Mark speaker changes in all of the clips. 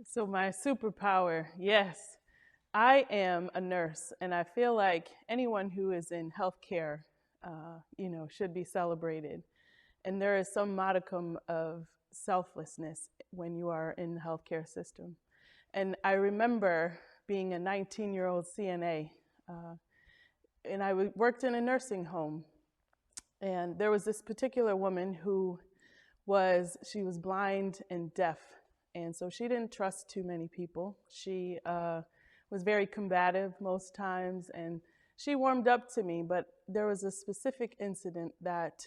Speaker 1: So my superpower, yes, I am a nurse, and I feel like anyone who is in healthcare, should be celebrated. And there is some modicum of selflessness when you are in the healthcare system. And I remember being a 19-year-old CNA, uh, and I worked in a nursing home. And there was this particular woman who she was blind and deaf, and so she didn't trust too many people. She was very combative most times, and she warmed up to me, but there was a specific incident that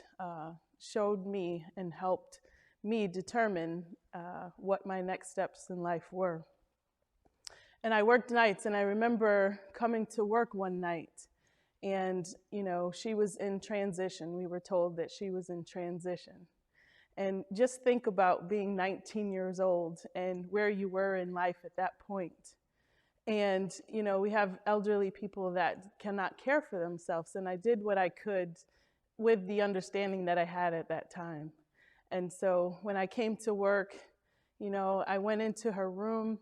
Speaker 1: showed me and helped me determine what my next steps in life were. And I worked nights, and I remember coming to work one night, and she was in transition. We were told that she was in transition. And just think about being 19 years old and where you were in life at that point. And, we have elderly people that cannot care for themselves. And I did what I could with the understanding that I had at that time. And so when I came to work, I went into her room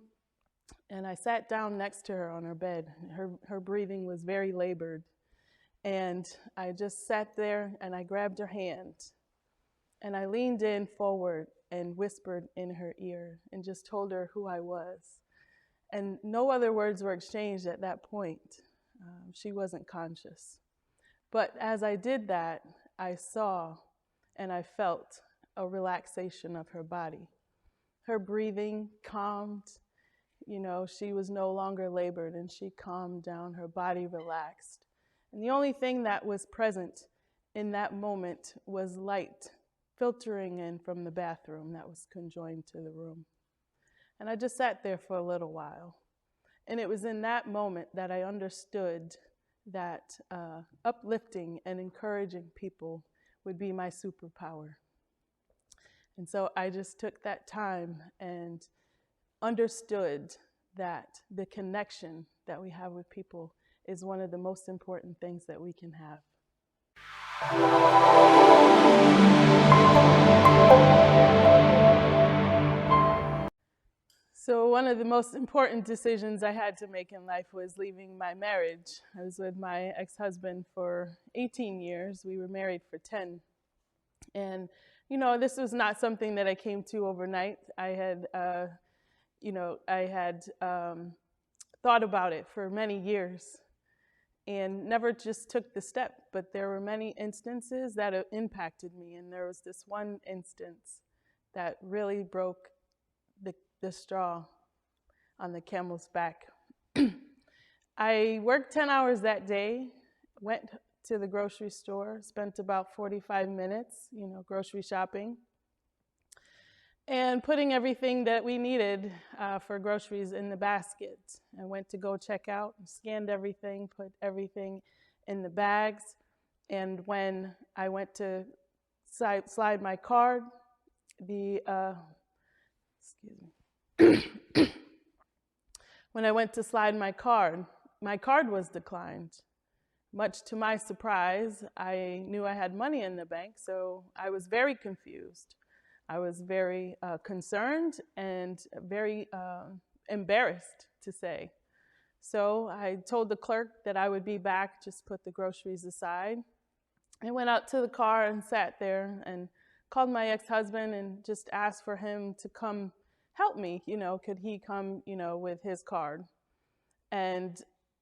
Speaker 1: and I sat down next to her on her bed. Her breathing was very labored. And I just sat there and I grabbed her hand. And I leaned in forward and whispered in her ear and just told her who I was. And no other words were exchanged at that point. She wasn't conscious. But as I did that, I saw and I felt a relaxation of her body. Her breathing calmed. She was no longer labored, and she calmed down. Her body relaxed. And the only thing that was present in that moment was light filtering in from the bathroom that was conjoined to the room. And I just sat there for a little while. And it was in that moment that I understood that uplifting and encouraging people would be my superpower. And so I just took that time and understood that the connection that we have with people is one of the most important things that we can have. So one of the most important decisions I had to make in life was leaving my marriage. I was with my ex-husband for 18 years. We were married for 10. And, this was not something that I came to overnight. I had thought about it for many years and never just took the step. But there were many instances that impacted me. And there was this one instance that really broke the straw on the camel's back. I worked 10 hours that day, went to the grocery store, spent about 45 minutes, grocery shopping, and putting everything that we needed for groceries in the basket. I went to go check out, scanned everything, put everything in the bags, and when I went to slide my card, when I went to slide my card was declined. Much to my surprise, I knew I had money in the bank, so I was very confused. I was very concerned and very embarrassed, to say. So I told the clerk that I would be back, just put the groceries aside. I went out to the car and sat there and called my ex-husband and just asked for him to come help me, could he come, with his card? And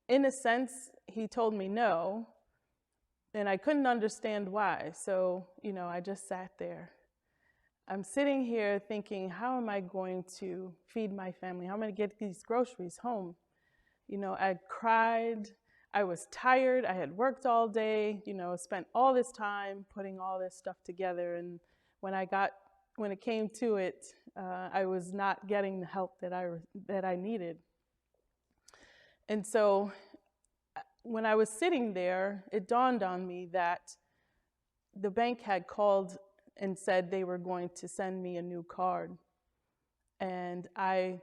Speaker 1: in a sense, he told me no, and I couldn't understand why. So, I just sat there. I'm sitting here thinking, how am I going to feed my family? How am I going to get these groceries home? I cried. I was tired. I had worked all day, spent all this time putting all this stuff together. And when it came to it, I was not getting the help that I needed. And so when I was sitting there, it dawned on me that the bank had called and said they were going to send me a new card. And I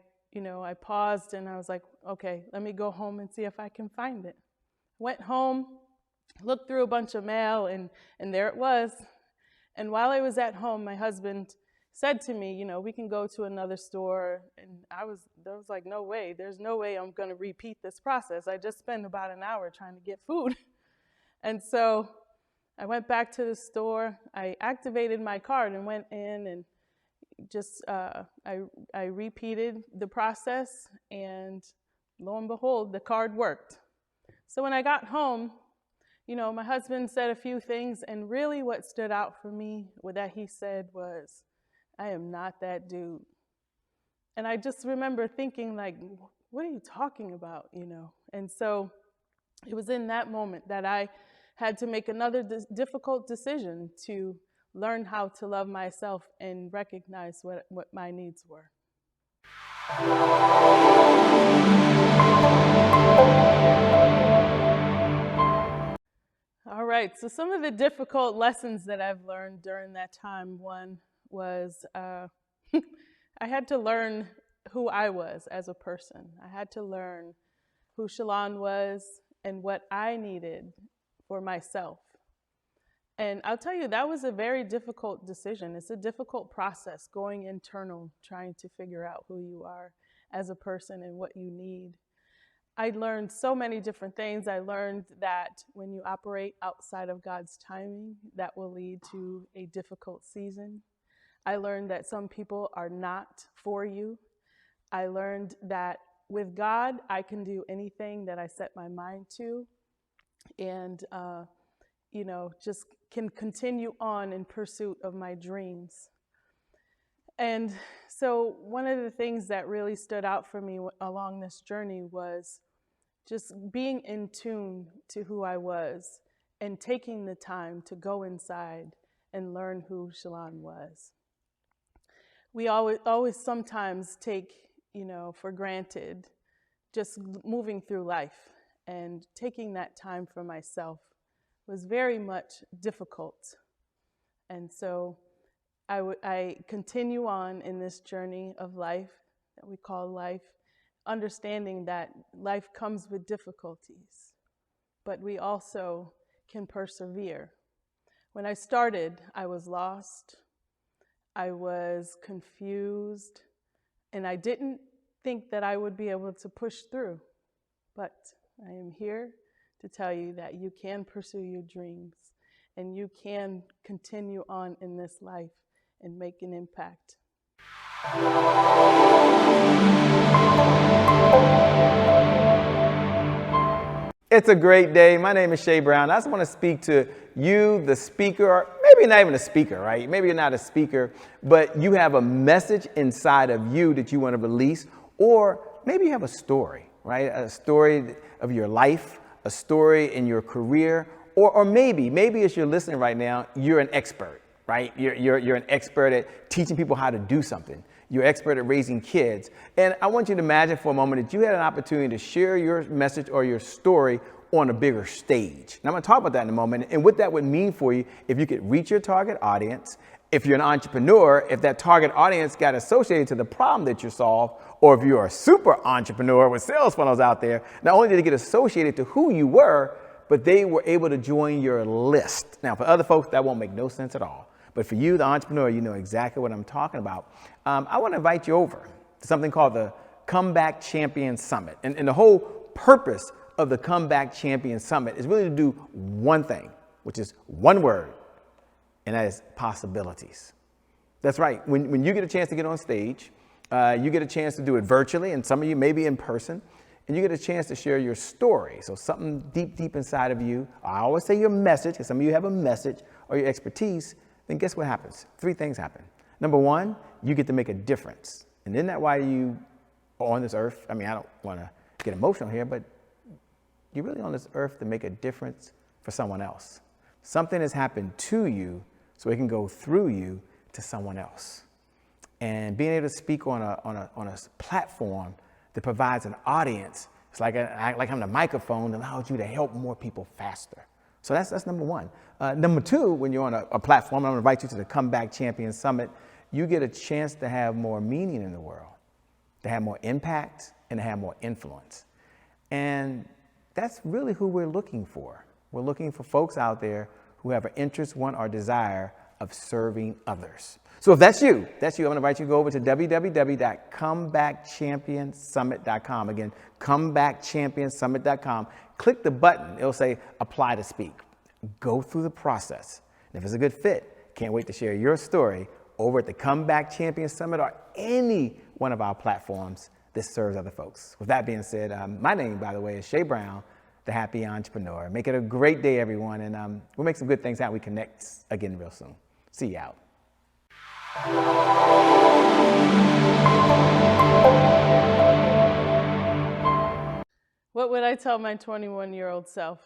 Speaker 1: paused and I was like, okay, let me go home and see if I can find it. Went home, looked through a bunch of mail, and there it was. And while I was at home, my husband said to me, we can go to another store. And I was like, no way. There's no way I'm going to repeat this process. I just spent about an hour trying to get food. And so I went back to the store. I activated my card and went in and just I repeated the process, and lo and behold, the card worked. So when I got home, my husband said a few things, and really what stood out for me that he said was, I am not that dude. And I just remember thinking, like, what are you talking about, And so it was in that moment that I had to make another difficult decision to learn how to love myself and recognize what my needs were. All right, so some of the difficult lessons that I've learned during that time, one was I had to learn who I was as a person. I had to learn who Shelon was and what I needed for myself. And I'll tell you, that was a very difficult decision. It's a difficult process, going internal, trying to figure out who you are as a person and what you need. I learned so many different things. I learned that when you operate outside of God's timing, that will lead to a difficult season. I learned that some people are not for you. I learned that with God, I can do anything that I set my mind to, and just can continue on in pursuit of my dreams. And so one of the things that really stood out for me along this journey was just being in tune to who I was and taking the time to go inside and learn who Shelon was. We always sometimes take, for granted just moving through life, and taking that time for myself was very much difficult. And so I continue on in this journey of life that we call life, understanding that life comes with difficulties, but we also can persevere. When I started, I was lost, I was confused, and I didn't think that I would be able to push through. But I am here to tell you that you can pursue your dreams, and you can continue on in this life and make an impact.
Speaker 2: It's a great day. My name is Shay Brown. I just want to speak to you, the speaker, or maybe not even a speaker, right? Maybe you're not a speaker, but you have a message inside of you that you want to release, or maybe you have a story, right? A story of your life, a story in your career, or maybe as you're listening right now, you're an expert, right? You're an expert at teaching people how to do something. You're an expert at raising kids. And I want you to imagine for a moment that you had an opportunity to share your message or your story on a bigger stage. And I'm going to talk about that in a moment and what that would mean for you if you could reach your target audience. If you're an entrepreneur, if that target audience got associated to the problem that you solve, or if you're a super entrepreneur with sales funnels out there, not only did it get associated to who you were, but they were able to join your list. Now, for other folks, that won't make no sense at all. But for you, the entrepreneur, you know exactly what I'm talking about. I want to invite you over to something called the Comeback Champion Summit. And the whole purpose of the Comeback Champion Summit is really to do one thing, which is one word, and that is possibilities. That's right. When you get a chance to get on stage, you get a chance to do it virtually, and some of you maybe in person, and you get a chance to share your story. So something deep inside of you. I always say your message, because some of you have a message or your expertise. Then guess what happens? 3 things happen. Number 1, you get to make a difference. And isn't that why you are on this earth? I mean, I don't want to get emotional here, but you're really on this earth to make a difference for someone else. Something has happened to you so it can go through you to someone else. And being able to speak on a platform that provides an audience, it's like having a microphone that allows you to help more people faster. So that's number 1. Number 2, when you're on a platform, I'm going to invite you to the Comeback Champion Summit, you get a chance to have more meaning in the world, to have more impact, and to have more influence. And that's really who we're looking for. We're looking for folks out there who have an interest, want, or desire of serving others. So if that's you, I'm going to invite you to go over to www.comebackchampionsummit.com. Again, comebackchampionsummit.com. Click the button. It'll say apply to speak. Go through the process. And if it's a good fit, can't wait to share your story over at the Comeback Champion Summit or any one of our platforms that serves other folks. With that being said, my name, by the way, is Shay Brown, the Happy Entrepreneur. Make it a great day, everyone, and we'll make some good things happen. We connect again real soon. See you out.
Speaker 1: What would I tell my 21-year-old self?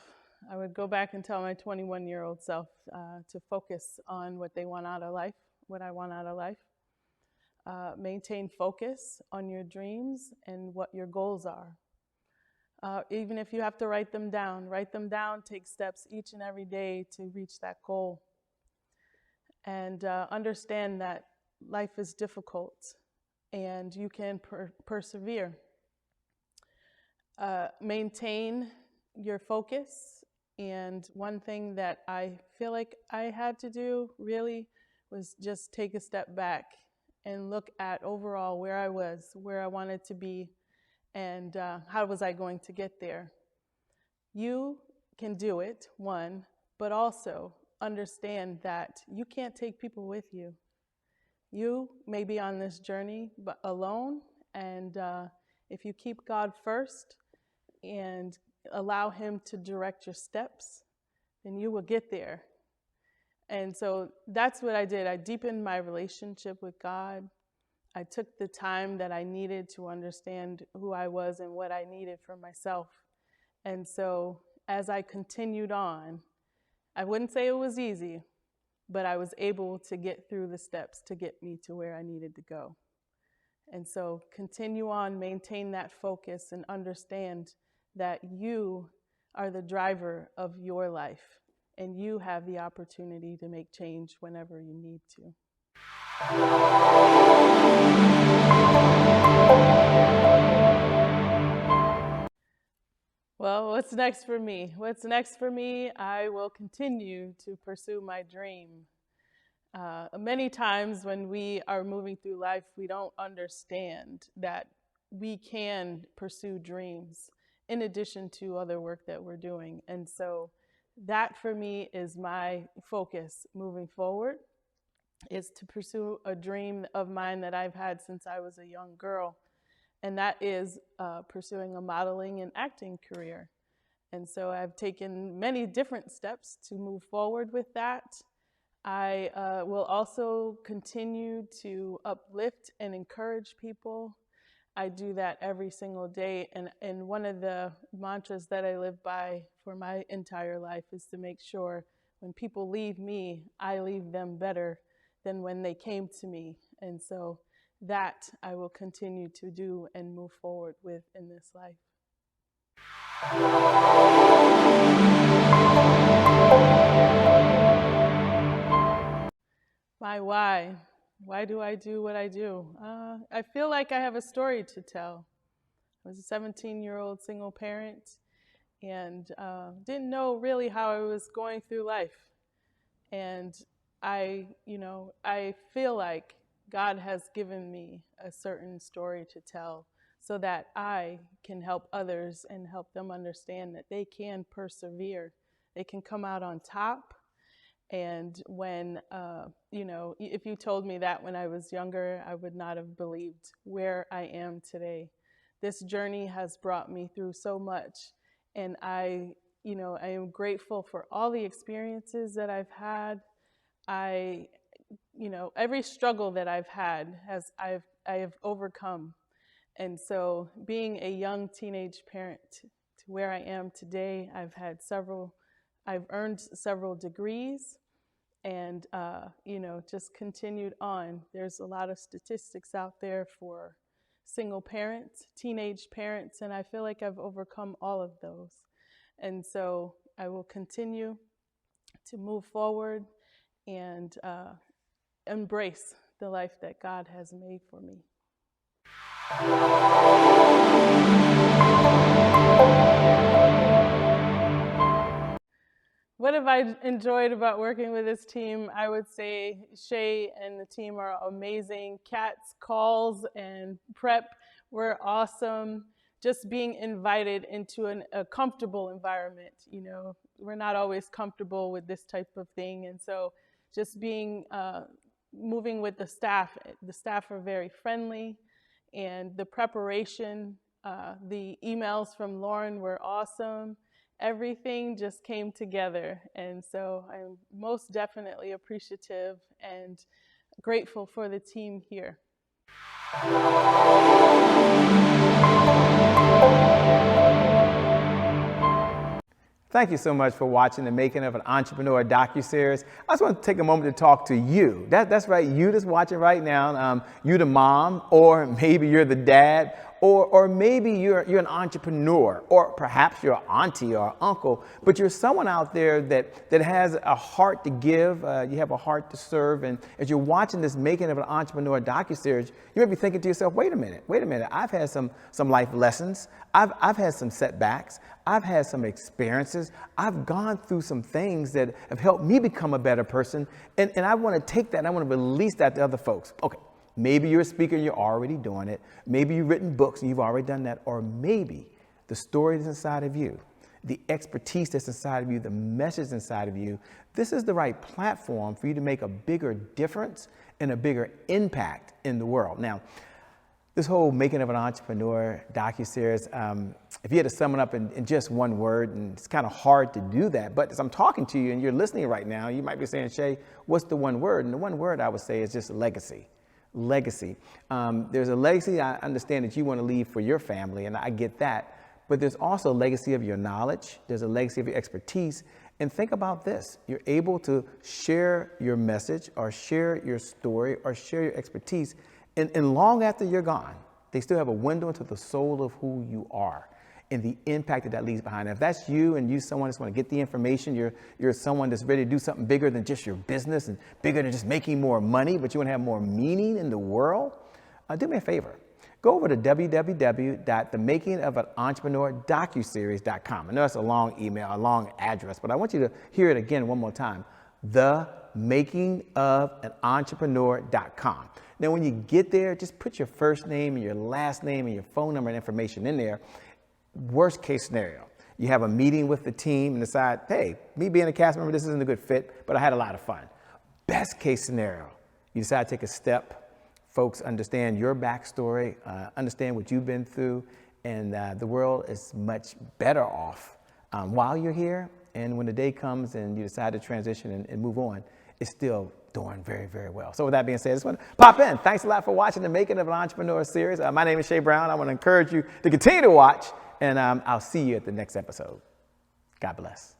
Speaker 1: I would go back and tell my 21-year-old self to focus on what they want out of life, what I want out of life. Maintain focus on your dreams and what your goals are. Even if you have to write them down, take steps each and every day to reach that goal. And understand that life is difficult and you can persevere. Maintain your focus. And one thing that I feel like I had to do really was just take a step back and look at overall where I was, where I wanted to be, and how was I going to get there. You can do it, one, but also understand that you can't take people with you. You may be on this journey but alone, and if you keep God first and allow Him to direct your steps, then you will get there. And so that's what I did. I deepened my relationship with God. I took the time that I needed to understand who I was and what I needed for myself. And so as I continued on, I wouldn't say it was easy, but I was able to get through the steps to get me to where I needed to go. And so continue on, maintain that focus, and understand that you are the driver of your life, and you have the opportunity to make change whenever you need to. Well, what's next for me? What's next for me? I will continue to pursue my dream. Many times when we are moving through life, we don't understand that we can pursue dreams in addition to other work that we're doing. And so that for me is my focus moving forward, is to pursue a dream of mine that I've had since I was a young girl. And that is pursuing a modeling and acting career. And so I've taken many different steps to move forward with that. I will also continue to uplift and encourage people. I do that every single day. And one of the mantras that I live by for my entire life is to make sure when people leave me, I leave them better than when they came to me. And so that I will continue to do and move forward with in this life. My why. Why do I do what I do? I feel like I have a story to tell. I was a 17-year-old single parent and didn't know really how I was going through life. And I feel like God has given me a certain story to tell so that I can help others and help them understand that they can persevere. They can come out on top. And when, if you told me that when I was younger, I would not have believed where I am today. This journey has brought me through so much. And I am grateful for all the experiences that I've had. Every struggle that I've had I have overcome. And so being a young teenage parent to where I am today, I've earned several degrees and, just continued on. There's a lot of statistics out there for single parents, teenage parents, and I feel like I've overcome all of those. And so I will continue to move forward and embrace the life that God has made for me. What have I enjoyed about working with this team? I would say Shay and the team are amazing. Kat's calls and prep were awesome. Just being invited into a comfortable environment. We're not always comfortable with this type of thing. And so just moving with the staff are very friendly. And the preparation, the emails from Lauren were awesome. Everything just came together. And so I'm most definitely appreciative and grateful for the team here.
Speaker 2: Thank you so much for watching the Making of an Entrepreneur DocuSeries. I just want to take a moment to talk to you. That's right, you that's watching right now. You the mom, or maybe you're the dad, or maybe you're an entrepreneur, or perhaps you're an auntie or uncle, but you're someone out there that has a heart to give, you have a heart to serve, and as you're watching this Making of an Entrepreneur DocuSeries, you may be thinking to yourself, wait a minute, I've had some life lessons, I've had some setbacks, I've had some experiences, I've gone through some things that have helped me become a better person, and I want to take that and I want to release that to other folks. Okay. Maybe you're a speaker and you're already doing it. Maybe you've written books and you've already done that. Or maybe the story that's inside of you, the expertise that's inside of you, the message inside of you, this is the right platform for you to make a bigger difference and a bigger impact in the world. Now, this whole Making of an Entrepreneur DocuSeries, if you had to sum it up in just one word, and it's kind of hard to do that, but as I'm talking to you and you're listening right now, you might be saying, Shay, what's the one word? And the one word I would say is just legacy. Legacy. There's a legacy I understand that you want to leave for your family, and I get that. But there's also a legacy of your knowledge. There's a legacy of your expertise. And think about this. You're able to share your message or share your story or share your expertise. And long after you're gone, they still have a window into the soul of who you are and the impact that leaves behind. If that's you and you're someone that's want to get the information, you're someone that's ready to do something bigger than just your business and bigger than just making more money, but you want to have more meaning in the world, do me a favor. Go over to www.themakingofanontrepreneurdocuseries.com. I know that's a long email, a long address, but I want you to hear it again one more time. themakingofanoentrepreneur.com. Now, when you get there, just put your first name and your last name and your phone number and information in there. Worst case scenario, you have a meeting with the team and decide, hey, me being a cast member, this isn't a good fit, but I had a lot of fun. Best case scenario, you decide to take a step. Folks understand your backstory, understand what you've been through, and the world is much better off while you're here. And when the day comes and you decide to transition and move on, it's still doing very, very well. So with that being said, I just want to pop in. Thanks a lot for watching the Making of an Entrepreneur series. My name is Shay Brown. I want to encourage you to continue to watch, and I'll see you at the next episode. God bless.